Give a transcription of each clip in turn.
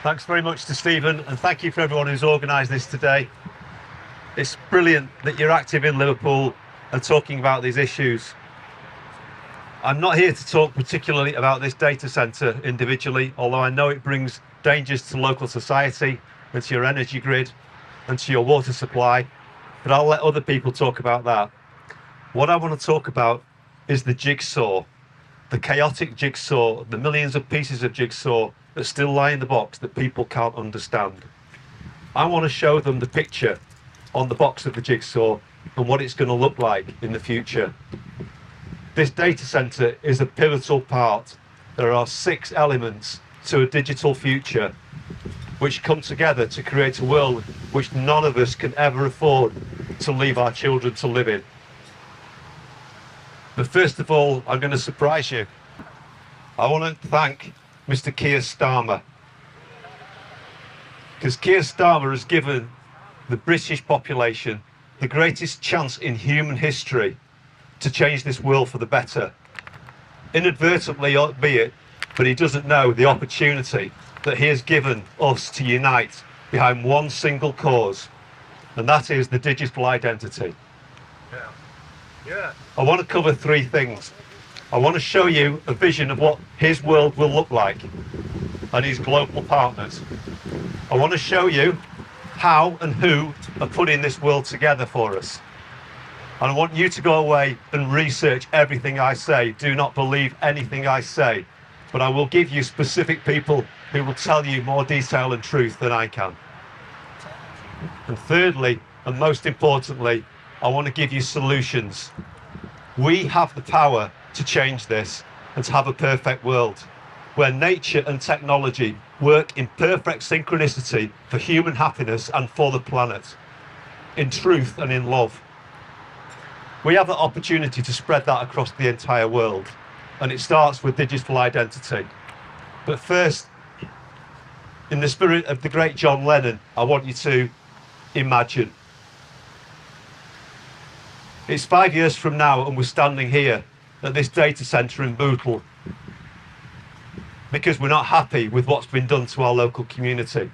Thanks very much to Stephen, and thank you for everyone who's organised this today. It's brilliant that you're active in Liverpool and talking about these issues. I'm not here to talk particularly about this data centre individually, although I know it brings dangers to local society and to your energy grid and to your water supply, but I'll let other people talk about that. What I want to talk about is the jigsaw, the chaotic jigsaw, the millions of pieces of jigsaw that still lie in the box that people can't understand. I want to show them the picture on the box of the jigsaw and what it's going to look like in the future. This data centre is a pivotal part. There are 6 elements to a digital future which come together to create a world which none of us can ever afford to leave our children to live in. But first of all, I'm going to surprise you. I want to thank Mr. Keir Starmer, because Keir Starmer has given the British population the greatest chance in human history to change this world for the better. Inadvertently, albeit, but he doesn't know the opportunity that he has given us to unite behind one single cause, and that is the digital identity. I want to cover 3 things. I want to show you a vision of what his world will look like and his global partners. I want to show you how and who are putting this world together for us. And I want you to go away and research everything I say. Do not believe anything I say, but I will give you specific people who will tell you more detail and truth than I can. And thirdly, and most importantly, I want to give you solutions. We have the power to change this and to have a perfect world where nature and technology work in perfect synchronicity for human happiness and for the planet, in truth and in love. We have the opportunity to spread that across the entire world, and it starts with digital identity. But first, in the spirit of the great John Lennon, I want you to imagine. It's 5 years from now and we're standing here at this data centre in Bootle because we're not happy with what's been done to our local community.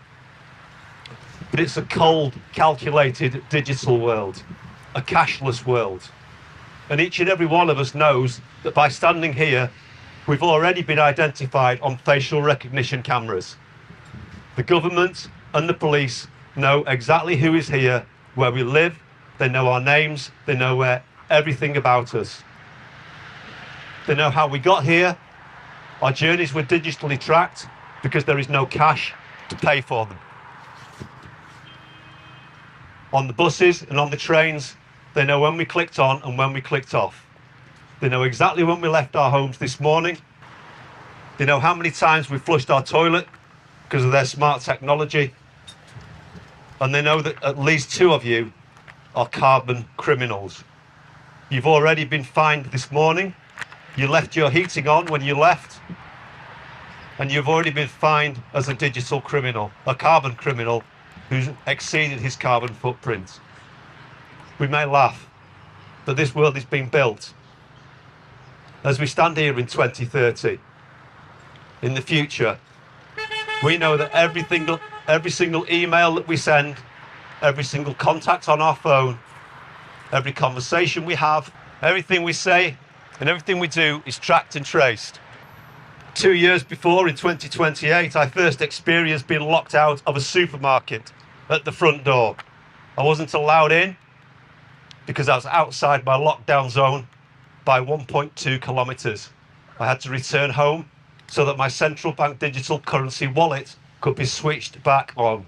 But it's a cold, calculated digital world, a cashless world. And each and every one of us knows that by standing here, we've already been identified on facial recognition cameras. The government and the police know exactly who is here, where we live, they know our names, they know everything about us. They know how we got here. Our journeys were digitally tracked because there is no cash to pay for them. On the buses and on the trains, they know when we clicked on and when we clicked off. They know exactly when we left our homes this morning. They know how many times we flushed our toilet because of their smart technology. And they know that at least 2 of you are carbon criminals. You've already been fined this morning. You left your heating on when you left. And you've already been fined as a digital criminal, a carbon criminal who's exceeded his carbon footprint. We may laugh, but this world is being built. As we stand here in 2030, in the future, we know that every single email that we send, every single contact on our phone, every conversation we have, everything we say and everything we do is tracked and traced. 2 years before, in 2028, I first experienced being locked out of a supermarket at the front door. I wasn't allowed in because I was outside my lockdown zone by 1.2 kilometres. I had to return home so that my central bank digital currency wallet could be switched back on.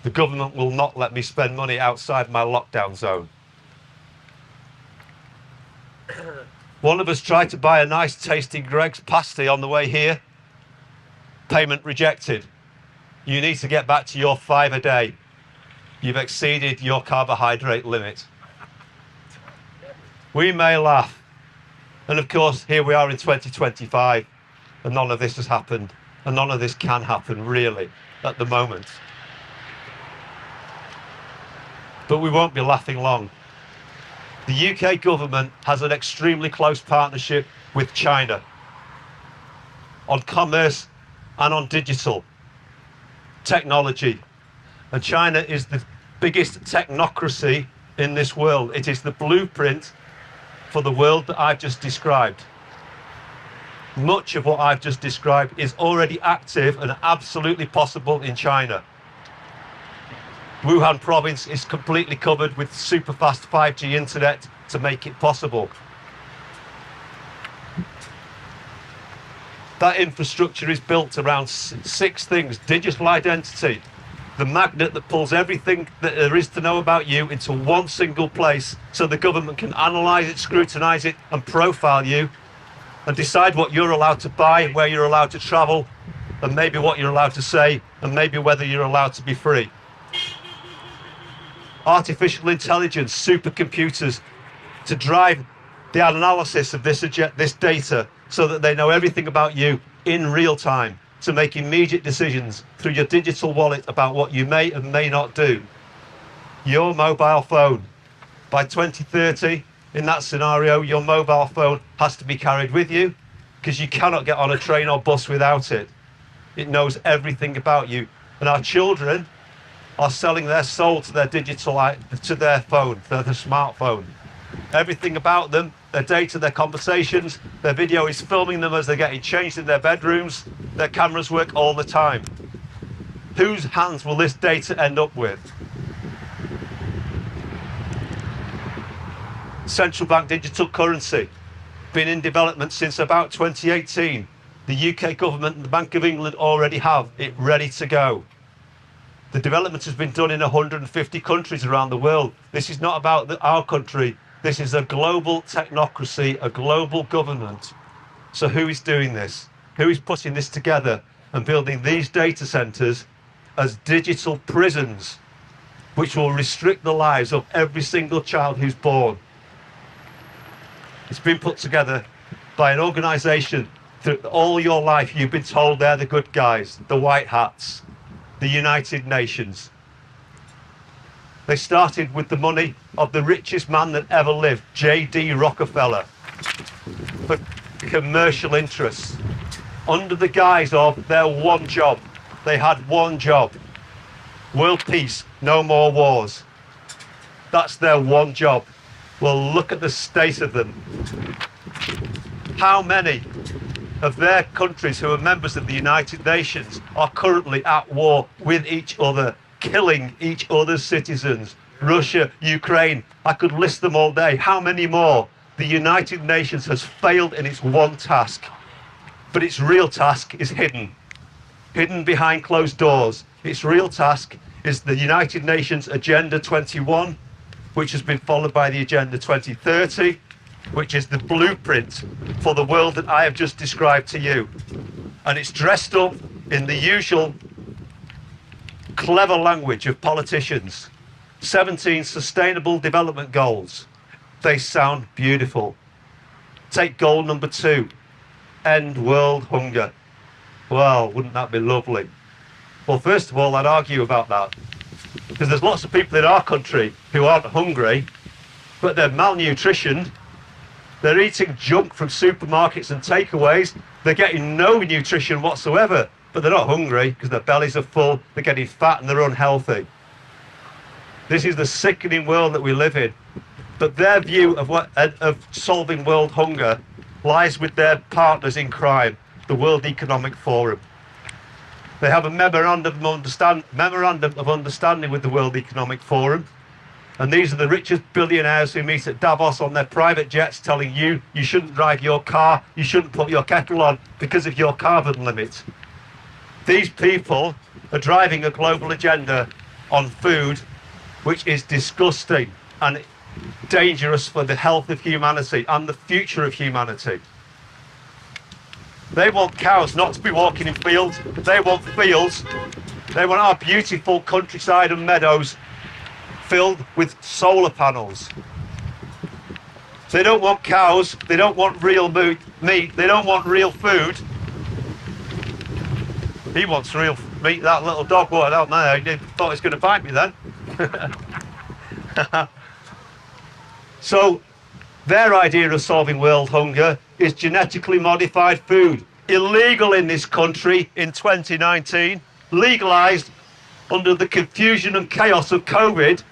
The government will not let me spend money outside my lockdown zone. One of us tried to buy a nice tasting Greg's pasty on the way here. Payment rejected. You need to get back to your 5 a day. You've exceeded your carbohydrate limit. We may laugh. And of course, here we are in 2025, and none of this has happened, and none of this can happen, really, at the moment. But we won't be laughing long. The UK government has an extremely close partnership with China on commerce and on digital. technology. And China is the biggest technocracy in this world. It is the blueprint for the world that I've just described. Much of what I've just described is already active and absolutely possible in China. Wuhan province is completely covered with super fast 5G internet to make it possible. That infrastructure is built around six things: digital identity, the magnet that pulls everything that there is to know about you into one single place so the government can analyze it, scrutinize it, and profile you, and decide what you're allowed to buy, where you're allowed to travel, and maybe what you're allowed to say, and maybe whether you're allowed to be free. Artificial intelligence, supercomputers, to drive the analysis of this data so that they know everything about you in real time, to make immediate decisions through your digital wallet about what you may and may not do. Your mobile phone. By 2030, in that scenario, your mobile phone has to be carried with you because you cannot get on a train or bus without it. It knows everything about you. And our children are selling their soul to their to their phone, their smartphone. Everything about them, their data, their conversations, their video is filming them as they're getting changed in their bedrooms. Their cameras work all the time. Whose hands will this data end up with? Central bank digital currency, been in development since about 2018. The UK government and the Bank of England already have it ready to go. The development has been done in 150 countries around the world. This is not about our country. This is a global technocracy, a global government. So who is doing this? Who is putting this together and building these data centres as digital prisons, which will restrict the lives of every single child who's born? It's been put together by an organisation that all your life you've been told they're the good guys, the white hats, the United Nations. They started with the money of the richest man that ever lived, J.D. Rockefeller, for commercial interests, under the guise of their one job. They had one job: world peace, no more wars. That's their one job. Well, look at the state of them. How many of their countries who are members of the United Nations are currently at war with each other, killing each other's citizens? Russia, Ukraine, I could list them all day. How many more? The United Nations has failed in its one task, but its real task is hidden behind closed doors. Its real task is the United Nations Agenda 21, which has been followed by the Agenda 2030, which is the blueprint for the world that I have just described to you. And it's dressed up in the usual clever language of politicians. 17 sustainable development goals. They sound beautiful. Take goal number 2, end world hunger. Well, wouldn't that be lovely? Well, first of all, I'd argue about that, because there's lots of people in our country who aren't hungry, but they're malnutritioned. They're eating junk from supermarkets and takeaways. They're getting no nutrition whatsoever, but they're not hungry because their bellies are full. They're getting fat and they're unhealthy. This is the sickening world that we live in. But their view of solving world hunger lies with their partners in crime, the World Economic Forum. They have a memorandum of understanding with the World Economic Forum. And these are the richest billionaires who meet at Davos on their private jets, telling you you shouldn't drive your car, you shouldn't put your kettle on because of your carbon limit. These people are driving a global agenda on food which is disgusting and dangerous for the health of humanity and the future of humanity. They want cows not to be walking in fields. They want fields. They want our beautiful countryside and meadows filled with solar panels. They don't want cows. They don't want real meat. They don't want real food. He wants real meat, that little dog. Well, I don't know. He thought he was going to bite me then. So their idea of solving world hunger is genetically modified food. Illegal in this country in 2019. legalized under the confusion and chaos of COVID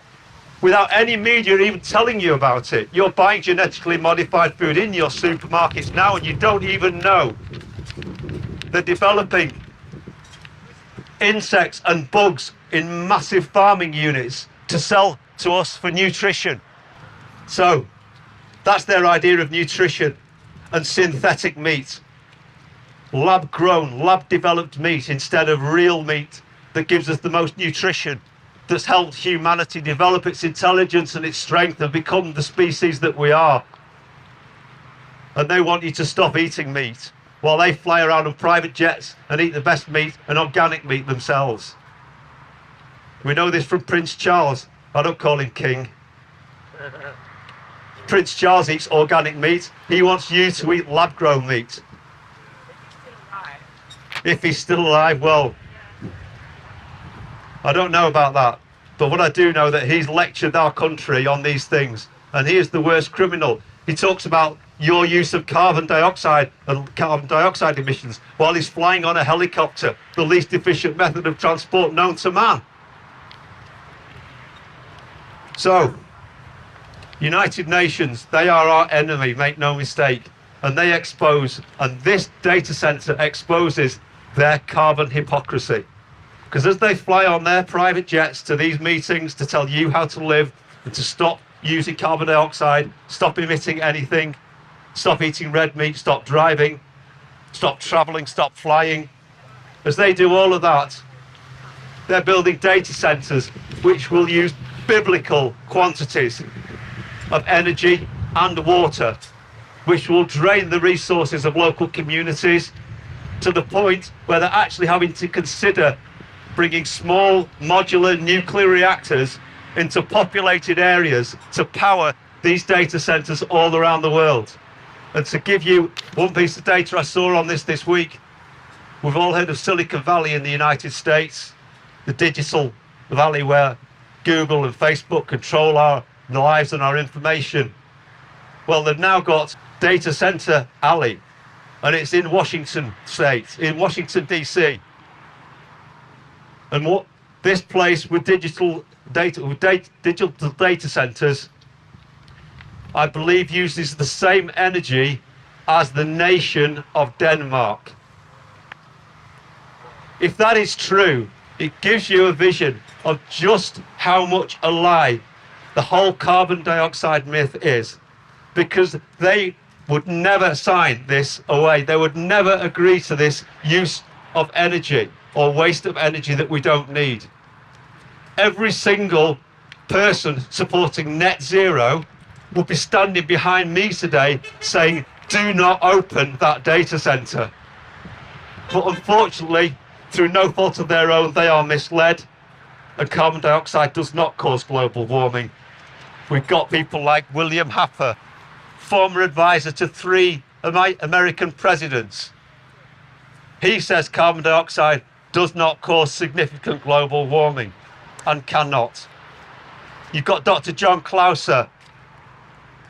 without any media even telling you about it. You're buying genetically modified food in your supermarkets now and you don't even know. They're developing insects and bugs in massive farming units to sell to us for nutrition. So that's their idea of nutrition and synthetic meat. Lab grown, lab developed meat instead of real meat that gives us the most nutrition, that's helped humanity develop its intelligence and its strength and become the species that we are. And they want you to stop eating meat while they fly around on private jets and eat the best meat and organic meat themselves. We know this from Prince Charles. I don't call him king. Prince Charles eats organic meat. He wants you to eat lab-grown meat. If he's still alive, well, I don't know about that. But what I do know that he's lectured our country on these things. And he is the worst criminal. He talks about your use of carbon dioxide and carbon dioxide emissions while he's flying on a helicopter, the least efficient method of transport known to man. So, United Nations, they are our enemy, make no mistake. And they expose, and this data center exposes their carbon hypocrisy. Because as they fly on their private jets to these meetings to tell you how to live and to stop using carbon dioxide, stop emitting anything, stop eating red meat, stop driving, stop traveling, stop flying. As they do all of that, they're building data centers which will use biblical quantities of energy and water, which will drain the resources of local communities to the point where they're actually having to consider bringing small modular nuclear reactors into populated areas to power these data centers all around the world. And to give you one piece of data I saw on this week, we've all heard of Silicon Valley in the United States, the digital valley where Google and Facebook control our lives and our information. Well, they've now got Data Center Alley, and it's in Washington State, in Washington, DC. And what this place with digital data centers, I believe uses the same energy as the nation of Denmark. If that is true, it gives you a vision of just how much a lie the whole carbon dioxide myth is, because they would never sign this away. They would never agree to this use of energy or waste of energy that we don't need. Every single person supporting net zero would be standing behind me today saying, do not open that data center. But unfortunately, through no fault of their own, they are misled, and carbon dioxide does not cause global warming. We've got people like William Happer, former advisor to 3 American presidents. He says carbon dioxide does not cause significant global warming, and cannot. You've got Dr. John Clauser,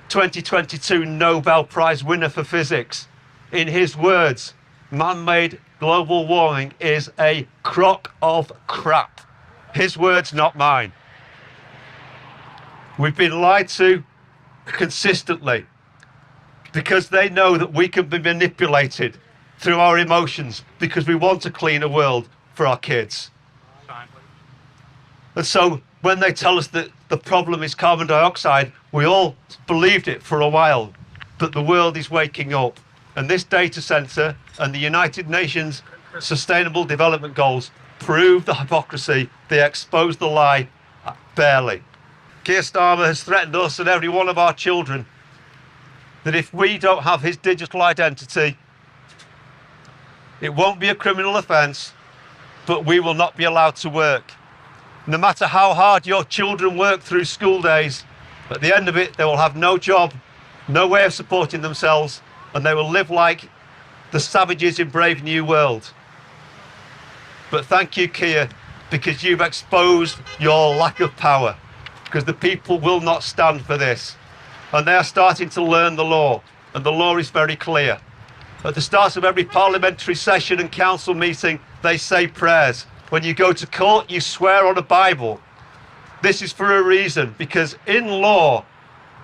2022 Nobel Prize winner for physics. In his words, man-made global warming is a crock of crap. His words, not mine. We've been lied to consistently because they know that we can be manipulated through our emotions because we want a cleaner world for our kids. And so when they tell us that the problem is carbon dioxide, we all believed it for a while, but the world is waking up. And this data center and the United Nations Sustainable Development Goals prove the hypocrisy. They expose the lie barely. Keir Starmer has threatened us and every one of our children that if we don't have his digital identity, it won't be a criminal offence, but we will not be allowed to work. No matter how hard your children work through school days, at the end of it, they will have no job, no way of supporting themselves, and they will live like the savages in Brave New World. But thank you, Keir, because you've exposed your lack of power, because the people will not stand for this. And they are starting to learn the law, and the law is very clear. At the start of every parliamentary session and council meeting, they say prayers. When you go to court, you swear on a Bible. This is for a reason, because in law,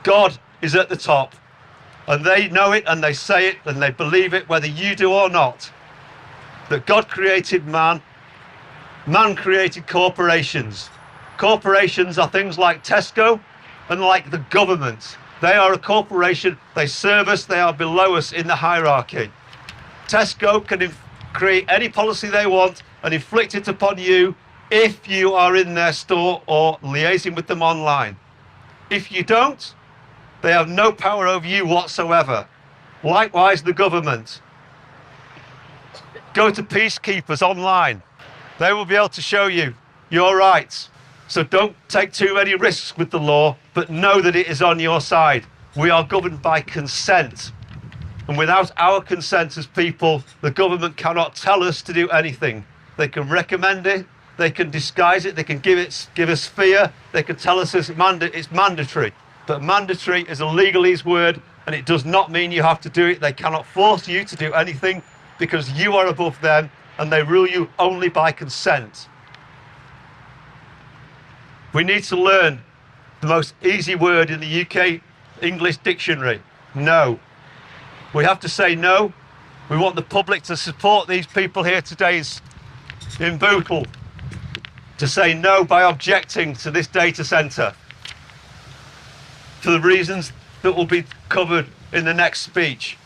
God is at the top. And they know it, and they say it, and they believe it, whether you do or not. That God created man. Man created corporations. Corporations are things like Tesco and like the government. They are a corporation. They serve us. They are below us in the hierarchy. Tesco can create any policy they want and inflict it upon you if you are in their store or liaising with them online. If you don't, they have no power over you whatsoever. Likewise, the government. Go to peacekeepers online. They will be able to show you your rights. So don't take too many risks with the law, but know that it is on your side. We are governed by consent. And without our consent as people, the government cannot tell us to do anything. They can recommend it, they can disguise it, they can give us fear, they can tell us it's mandatory. But mandatory is a legalese word, and it does not mean you have to do it. They cannot force you to do anything because you are above them, and they rule you only by consent. We need to learn the most easy word in the UK English dictionary, no. We have to say no. We want the public to support these people here today in Bootle, to say no by objecting to this data centre for the reasons that will be covered in the next speech.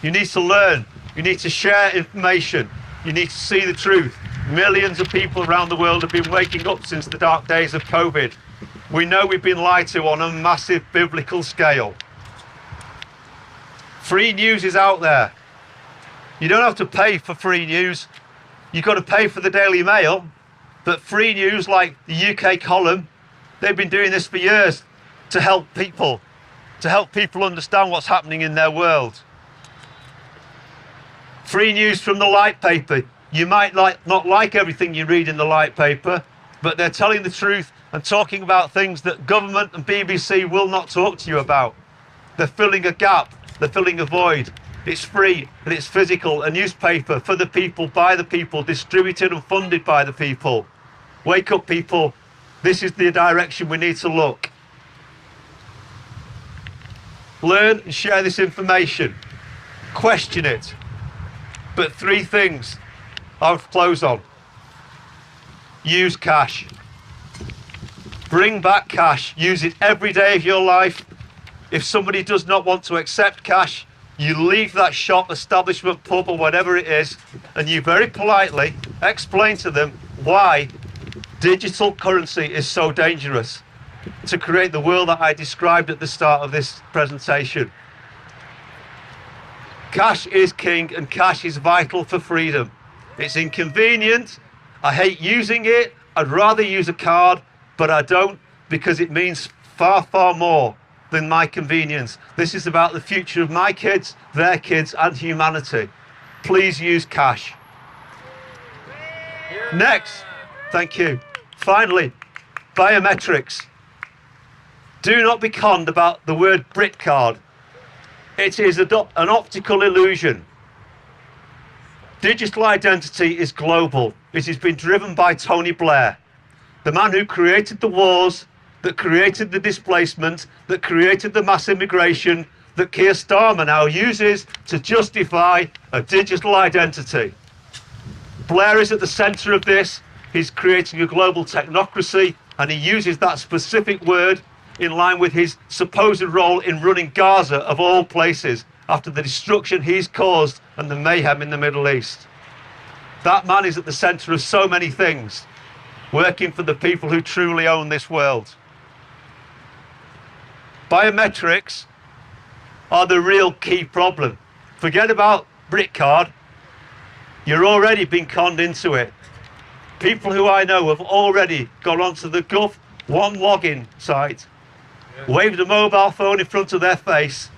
You need to learn. You need to share information. You need to see the truth. Millions of people around the world have been waking up since the dark days of COVID. We know we've been lied to on a massive biblical scale. Free news is out there. You don't have to pay for free news. You've got to pay for the Daily Mail. But free news, like the UK column, they've been doing this for years to help people understand what's happening in their world. Free news from the light paper. You might not like everything you read in the light paper, but they're telling the truth and talking about things that government and BBC will not talk to you about. They're filling a gap. They're filling a void. It's free and it's physical. A newspaper for the people, by the people, distributed and funded by the people. Wake up, people. This is the direction we need to look. Learn and share this information. Question it. But 3 things I'll close on. Use cash. Bring back cash. Use it every day of your life. If somebody does not want to accept cash, you leave that shop, establishment, pub, or whatever it is, and you very politely explain to them why digital currency is so dangerous to create the world that I described at the start of this presentation. Cash is king, and cash is vital for freedom. It's inconvenient. I hate using it. I'd rather use a card, but I don't, because it means far, far more than my convenience. This is about the future of my kids, their kids, and humanity. Please use cash. Next, thank you. Finally, biometrics. Do not be conned about the word Brit card. It is an optical illusion. Digital identity is global. It has been driven by Tony Blair, the man who created the wars, that created the displacement, that created the mass immigration, that Keir Starmer now uses to justify a digital identity. Blair is at the centre of this. He's creating a global technocracy, and he uses that specific word in line with his supposed role in running Gaza, of all places, after the destruction he's caused and the mayhem in the Middle East. That man is at the centre of so many things, working for the people who truly own this world. Biometrics are the real key problem. Forget about Brit card. You're already being conned into it. People who I know have already gone onto the Gov One login site, waved a mobile phone in front of their face,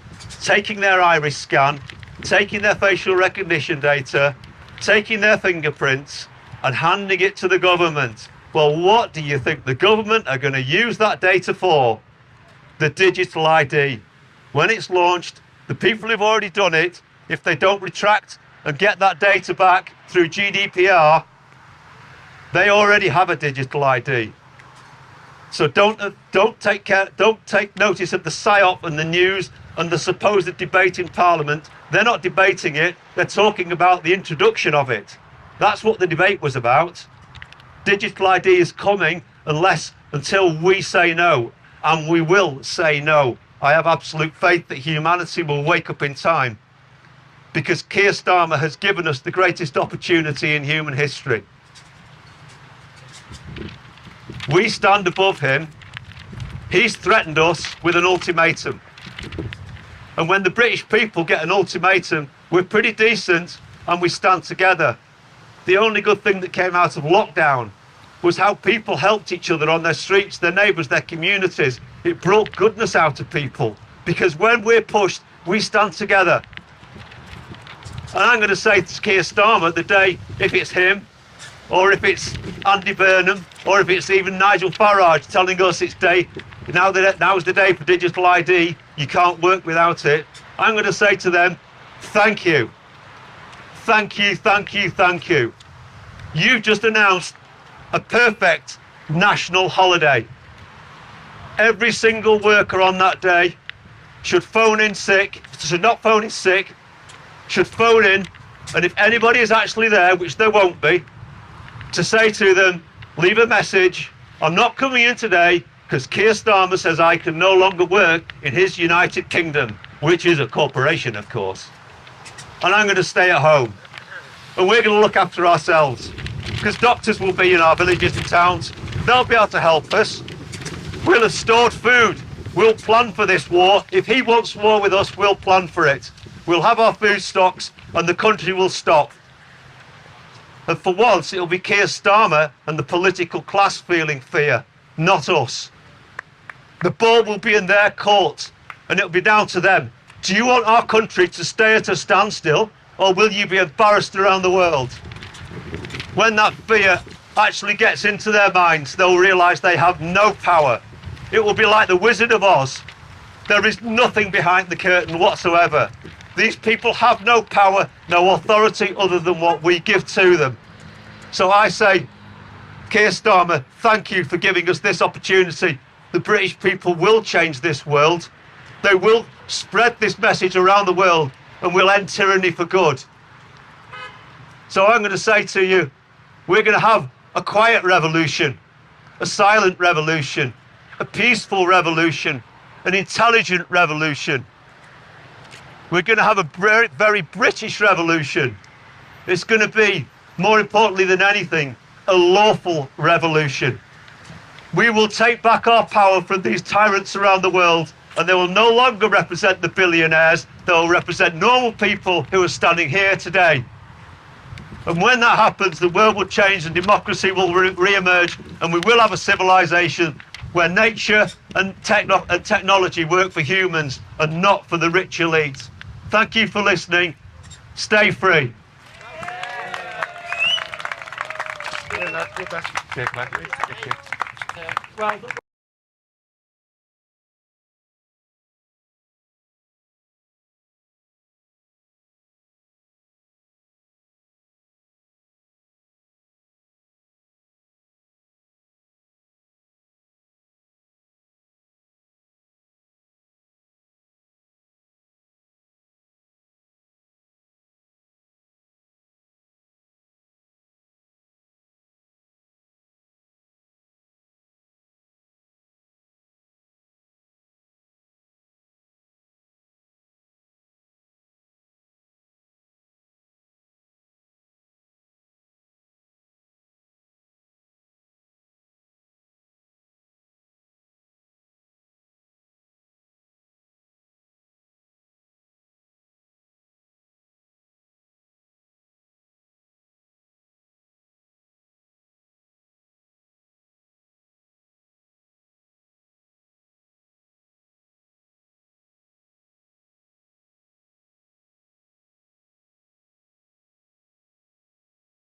taking their iris scan, taking their facial recognition data, taking their fingerprints, and handing it to the government. Well, what do you think the government are going to use that data for? The digital ID. When it's launched, the people who've already done it, if they don't retract and get that data back through GDPR, they already have a digital ID. So don't take notice of the PSYOP and the news and the supposed debate in Parliament. They're not debating it, they're talking about the introduction of it. That's what the debate was about. Digital ID is coming until we say no, and we will say no. I have absolute faith that humanity will wake up in time, because Keir Starmer has given us the greatest opportunity in human history. We stand above him. He's threatened us with an ultimatum. And when the British people get an ultimatum, we're pretty decent and we stand together. The only good thing that came out of lockdown was how people helped each other on their streets, their neighbours, their communities. It brought goodness out of people, because when we're pushed, we stand together. And I'm going to say to Keir Starmer the day, if it's him, or if it's Andy Burnham, or if it's even Nigel Farage telling us now's the day for digital ID, you can't work without it, I'm going to say to them, thank you. Thank you, thank you, thank you. You've just announced a perfect national holiday. Every single worker on that day should phone in sick, should not phone in sick, should phone in, and if anybody is actually there, which there won't be, to say to them, leave a message, I'm not coming in today because Keir Starmer says I can no longer work in his United Kingdom, which is a corporation, of course. And I'm going to stay at home. And we're going to look after ourselves, because doctors will be in our villages and towns. They'll be able to help us. We'll have stored food. We'll plan for this war. If he wants war with us, we'll plan for it. We'll have our food stocks and the country will stop. And for once, it'll be Keir Starmer and the political class feeling fear, not us. The ball will be in their court, and it'll be down to them. Do you want our country to stay at a standstill, or will you be embarrassed around the world? When that fear actually gets into their minds, they'll realise they have no power. It will be like the Wizard of Oz. There is nothing behind the curtain whatsoever. These people have no power, no authority other than what we give to them. So I say, Keir Starmer, thank you for giving us this opportunity. The British people will change this world. They will spread this message around the world, and we'll end tyranny for good. So I'm going to say to you, we're going to have a quiet revolution, a silent revolution, a peaceful revolution, an intelligent revolution. We're going to have a very, very British revolution. It's going to be, more importantly than anything, a lawful revolution. We will take back our power from these tyrants around the world, and they will no longer represent the billionaires. They will represent normal people who are standing here today. And when that happens, the world will change and democracy will re-emerge, and we will have a civilization where nature and technology work for humans and not for the rich elite. Thank you for listening. Stay free. Well,